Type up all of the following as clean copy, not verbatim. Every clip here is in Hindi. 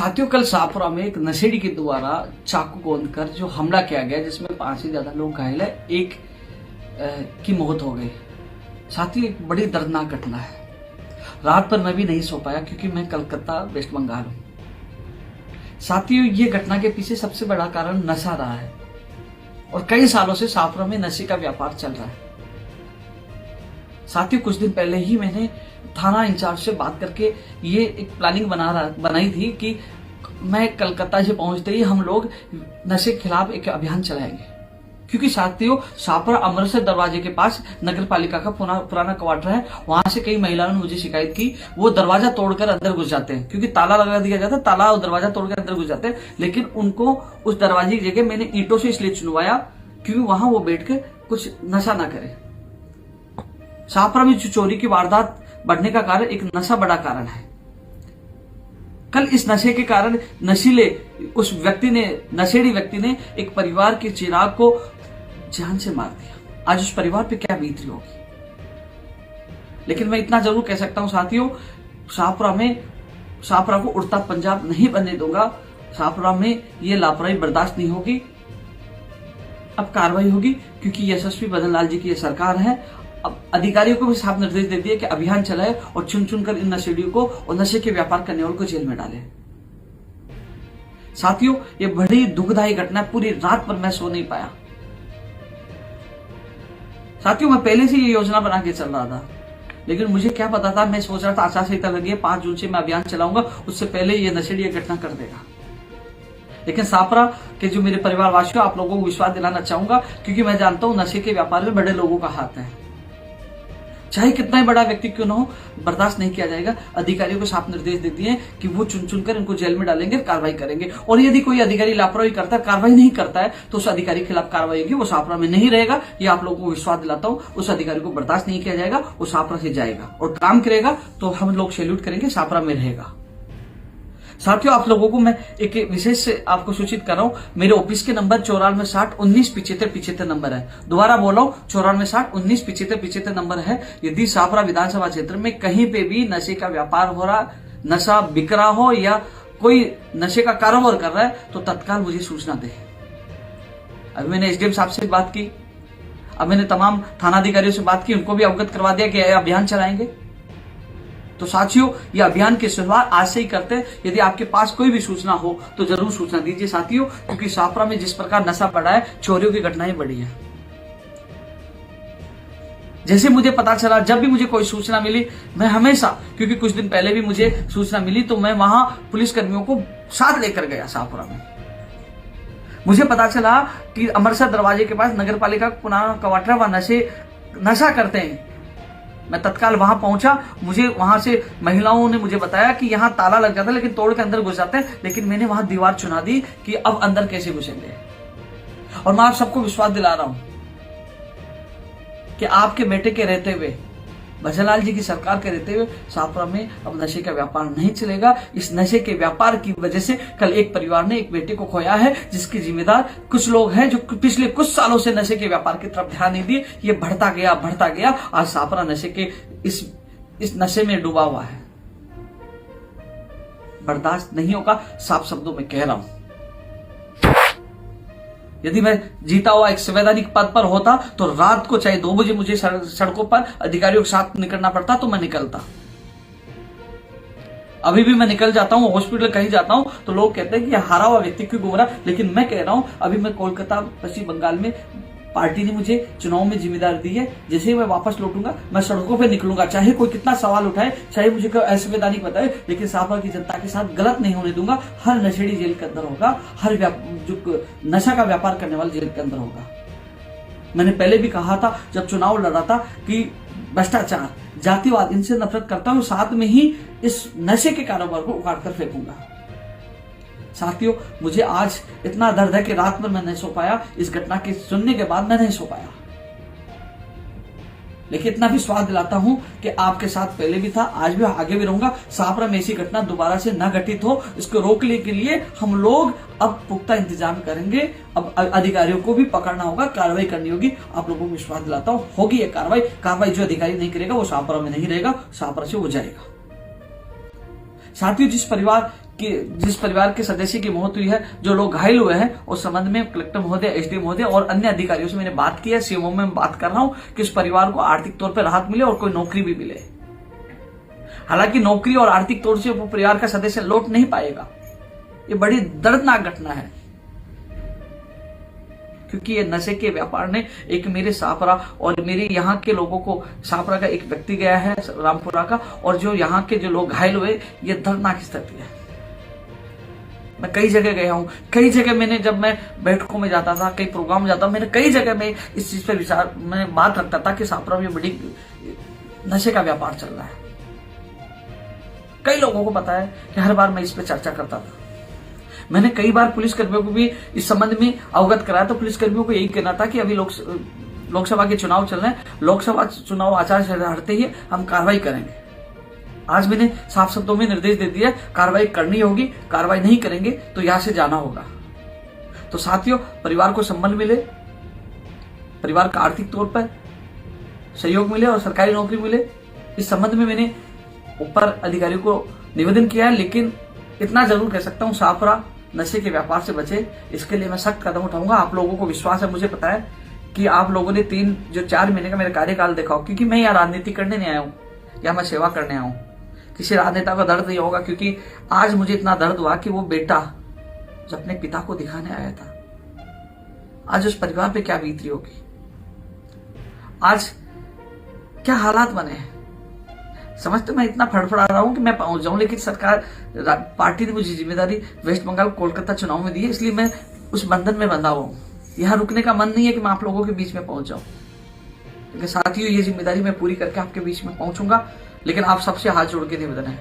साथियों, कल शाहपुरा में एक नशेड़ी के द्वारा चाकू गोंद कर जो हमला किया गया, जिसमें 5 से ज्यादा लोग घायल है, एक की मौत हो गई। साथियों, एक बड़ी दर्दनाक घटना है। रात पर मैं भी नहीं सो पाया क्योंकि मैं कलकत्ता वेस्ट बंगाल हूं। साथियों, ये घटना के पीछे सबसे बड़ा कारण नशा रहा है और कई सालों से शाहपुरा में नशे का व्यापार चल रहा है। साथियों, कुछ दिन पहले ही मैंने थाना इंचार्ज से बात करके ये एक प्लानिंग बनाई थी कि मैं कलकत्ता से पहुंचते ही हम लोग नशे के खिलाफ एक अभियान चलाएंगे, क्योंकि साथियों शाहपुरा अमृतसर दरवाजे के पास नगर पालिका का पुराना क्वार्टर है। वहां से कई महिलाओं ने मुझे शिकायत की, वो दरवाजा तोड़कर अंदर घुस जाते हैं, क्योंकि ताला लगा दिया जाता है, ताला और दरवाजा तोड़कर अंदर घुस जाते हैं। लेकिन उनको उस दरवाजे की जगह मैंने ईंटों से इसलिए चुनवाया क्योंकि वहां वो बैठ के कुछ नशा ना करे। शाहपुरा में चोरी की वारदात बढ़ने का कारण एक नशा बड़ा कारण है। कल इस नशे के कारण नशेड़ी व्यक्ति ने एक परिवार के चिराग को जान से मार दिया। आज उस परिवार पे क्या बीत रही होगी। लेकिन मैं इतना जरूर कह सकता हूं साथियों, शाहपुरा को उड़ता पंजाब नहीं बनने दूंगा। शाहपुरा में ये लापरवाही बर्दाश्त नहीं होगी। अब कार्रवाई होगी, क्योंकि यशस्वी बदन लाल जी की ये सरकार है। अब अधिकारियों को भी साफ निर्देश दे दिए कि अभियान चलाए और चुन चुनकर इन नशेड़ियों को और नशे के व्यापार करने वालों को जेल में डाले। साथियों, ये बड़ी दुखदायी घटना, पूरी रात पर मैं सो नहीं पाया। साथियों, मैं पहले से ये योजना बना के चल रहा था, लेकिन मुझे क्या पता था, मैं सोच रहा था आचार संहिता लगी है, 5 जून से मैं अभियान चलाऊंगा, उससे पहले ये नशेड़ी ये घटना कर देगा। लेकिन शाहपुरा के जो मेरे परिवार वासियों, आप लोगों को विश्वास दिलाना चाहूंगा, क्योंकि मैं जानता हूं नशे के व्यापार में बड़े लोगों का हाथ है। चाहे कितना ही बड़ा व्यक्ति क्यों ना हो, बर्दाश्त नहीं किया जाएगा। अधिकारियों को साफ निर्देश दे दिए कि वो चुन चुनकर इनको जेल में डालेंगे, कार्रवाई करेंगे। और यदि कोई अधिकारी लापरवाही करता है, कार्रवाई नहीं करता है, तो उस अधिकारी के खिलाफ कार्रवाई होगी। वो शाहपुरा में नहीं रहेगा, ये आप लोगों को विश्वास दिलाता हूं। उस अधिकारी को बर्दाश्त नहीं किया जाएगा, वो शाहपुरा से जाएगा और काम करेगा, तो हम लोग सैल्यूट करेंगे, शाहपुरा में रहेगा। साथियों, आप लोगों को मैं एक विशेष से आपको सूचित कर रहा हूं, मेरे ऑफिस के नंबर 9460197575 नंबर है। दोबारा बोल रहा हूं, 9460197575 नंबर है। यदि शाहपुरा विधानसभा क्षेत्र में कहीं पे भी नशे का व्यापार हो रहा, नशा बिक रहा हो या कोई नशे का कारोबार कर रहा है, तो तत्काल मुझे सूचना दे। अभी मैंने एसडीएम साहब से बात की, अब मैंने तमाम थानाधिकारियों से बात की, उनको भी अवगत करवा दिया कि अभियान चलाएंगे। तो साथियों, ये अभियान की शुरुआत आज से ही करते हैं। यदि आपके पास कोई भी सूचना हो तो जरूर सूचना दीजिए साथियों, क्योंकि शाहपुरा में जिस प्रकार नशा बढ़ा है, चोरियों की घटनाएं बढ़ी है। जैसे मुझे पता चला, जब भी मुझे कोई सूचना मिली, मैं हमेशा, क्योंकि कुछ दिन पहले भी मुझे सूचना मिली, तो मैं वहां पुलिस कर्मियों को साथ लेकर गया शाहपुरा में। मुझे पता चला कि अमृतसर दरवाजे के पास नगर पालिका का पुराना क्वार्टर, वहां नशा करते हैं। मैं तत्काल वहां पहुंचा। मुझे वहां से महिलाओं ने मुझे बताया कि यहां ताला लग जाता है, लेकिन तोड़ के अंदर घुस जाते हैं। लेकिन मैंने वहां दीवार चुना दी कि अब अंदर कैसे घुसेंगे। और मैं आप सबको विश्वास दिला रहा हूं कि आपके बेटे के रहते हुए, भजनलाल जी की सरकार के रहते हुए, शाहपुरा में अब नशे का व्यापार नहीं चलेगा। इस नशे के व्यापार की वजह से कल एक परिवार ने एक बेटे को खोया है, जिसके जिम्मेदार कुछ लोग हैं जो पिछले कुछ सालों से नशे के व्यापार की तरफ ध्यान नहीं दिए। ये बढ़ता गया। आज शाहपुरा नशे के इस नशे में डूबा हुआ है। बर्दाश्त नहीं होगा, साफ शब्दों में कह रहा हूं। यदि मैं जीता हुआ एक संवैधानिक पद पर होता, तो रात को चाहे 2 बजे मुझे सड़कों पर अधिकारियों के साथ निकलना पड़ता, तो मैं निकलता। अभी भी मैं निकल जाता हूं, हॉस्पिटल कहीं जाता हूं, तो लोग कहते हैं कि हारा हुआ व्यक्ति क्यों घूम रहा। लेकिन मैं कह रहा हूं, अभी मैं कोलकाता, पश्चिम बंगाल में पार्टी ने मुझे चुनाव में जिम्मेदारी दी है। जैसे ही मैं वापस लौटूंगा, मैं सड़कों पे निकलूंगा, चाहे कोई कितना सवाल उठाए, चाहे मुझे कोई असंवैधानिक बताए, लेकिन शाहपुरा की जनता के साथ गलत नहीं होने दूंगा। हर नशेड़ी जेल के अंदर होगा, हर जो नशा का व्यापार करने वाला जेल के अंदर होगा। मैंने पहले भी कहा था, जब चुनाव लड़ा था, कि भ्रष्टाचार, जातिवाद, इनसे नफरत करता हूं, साथ में ही इस नशे के कारोबार को उखाड़ कर फेंकूंगा। साथियों, मुझे आज इतना दर्द है कि रात में मैं नहीं सो पाया। इस घटना के सुनने के बाद मैं नहीं सो पाया। लेकिन इतना विश्वास दिलाता हूं कि आपके साथ पहले भी था, आज भी, आगे भी रहूंगा। शाहपुरा में ऐसी घटना दोबारा से न घटित हो, इसको रोकने के लिए हम लोग अब पुख्ता इंतजाम करेंगे। अब अधिकारियों को भी पकड़ना होगा, कार्रवाई करनी होगी। आप लोगों को विश्वास दिलाता हूं, होगी ये कार्रवाई। जो अधिकारी नहीं करेगा वो शाहपुरा में नहीं रहेगा, शाहपुरा से वो जाएगा। साथियों, जिस परिवार के सदस्य की मौत हुई है, जो लोग घायल हुए हैं, उस संबंध में कलेक्टर महोदय, एसडीएम महोदय और अन्य अधिकारियों से मैंने बात की है। सीएमओ में बात कर रहा हूं कि उस परिवार को आर्थिक तौर पर राहत मिले और कोई नौकरी भी मिले। हालांकि नौकरी और आर्थिक तौर से वो परिवार का सदस्य लौट नहीं पाएगा। ये बड़ी दर्दनाक घटना है, क्योंकि ये नशे के व्यापार ने एक मेरे सापरा और मेरे यहाँ के लोगों को, सापरा का एक व्यक्ति गया है रामपुरा का, और जो यहाँ के जो लोग घायल हुए, ये दर्दनाक स्थिति है। मैं कई जगह गया हूं, कई जगह मैंने, जब मैं बैठकों में जाता था, कई प्रोग्राम में जाता हूं, मैंने कई जगह में इस चीज पर मैं बात रखता था कि सापरा में बड़ी नशे का व्यापार चल रहा है। कई लोगों को पता है कि हर बार मैं इस पर चर्चा करता था। मैंने कई बार पुलिसकर्मियों को भी इस संबंध में अवगत कराया, तो पुलिसकर्मियों को यही कहना था कि अभी लोकसभा के चुनाव चल रहे हैं, लोकसभा चुनाव आचार संहिता हटते ही हम कार्रवाई करेंगे। आज मैंने साफ शब्दों में निर्देश दे दिया, कार्रवाई करनी होगी, कार्रवाई नहीं करेंगे तो यहां से जाना होगा। तो साथियों, परिवार को संबल मिले, परिवार का आर्थिक तौर पर सहयोग मिले और सरकारी नौकरी मिले, इस संबंध में मैंने ऊपर अधिकारियों को निवेदन किया है। लेकिन इतना जरूर कह सकता हूं, सापरा नशे के व्यापार से बचे, इसके लिए मैं सख्त कदम उठाऊंगा। आप लोगों को विश्वास है, मुझे पता है कि आप लोगों ने 4 महीने का मेरा कार्यकाल देखा हो, क्योंकि मैं यहाँ राजनीति करने नहीं आया हूं, या मैं सेवा करने आया हूं। किसी राजनेता का दर्द नहीं होगा, क्योंकि आज मुझे इतना दर्द हुआ कि वो बेटा जो अपने पिता को दिखाने आया था, आज उस परिवार पे क्या बीत रही होगी, आज क्या हालात बने हैं। समझते, मैं इतना फड़फड़ा रहा हूं कि मैं पहुंच जाऊं, लेकिन सरकार, पार्टी ने मुझे जिम्मेदारी वेस्ट बंगाल कोलकाता चुनाव में दी है, इसलिए मैं उस बंधन में बंधा हुआ हूं। यहां रुकने का मन नहीं है कि मैं आप लोगों के बीच में पहुंच जाऊं, लेकिन साथियों, ये जिम्मेदारी मैं पूरी करके आपके बीच में पहुंचूंगा। लेकिन आप सबसे हाथ जोड़ के निवेदन है,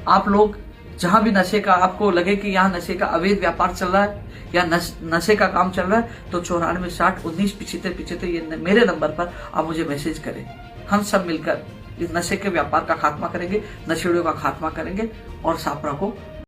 आप लोग जहां भी नशे का आपको लगे कि यहाँ नशे का अवैध व्यापार चल रहा है या नशे का काम चल रहा है, तो 94 60 19 75 ये मेरे नंबर पर आप मुझे मैसेज करें। हम सब मिलकर इस नशे के व्यापार का खात्मा करेंगे, नशेड़ियों का खात्मा करेंगे और सापरा को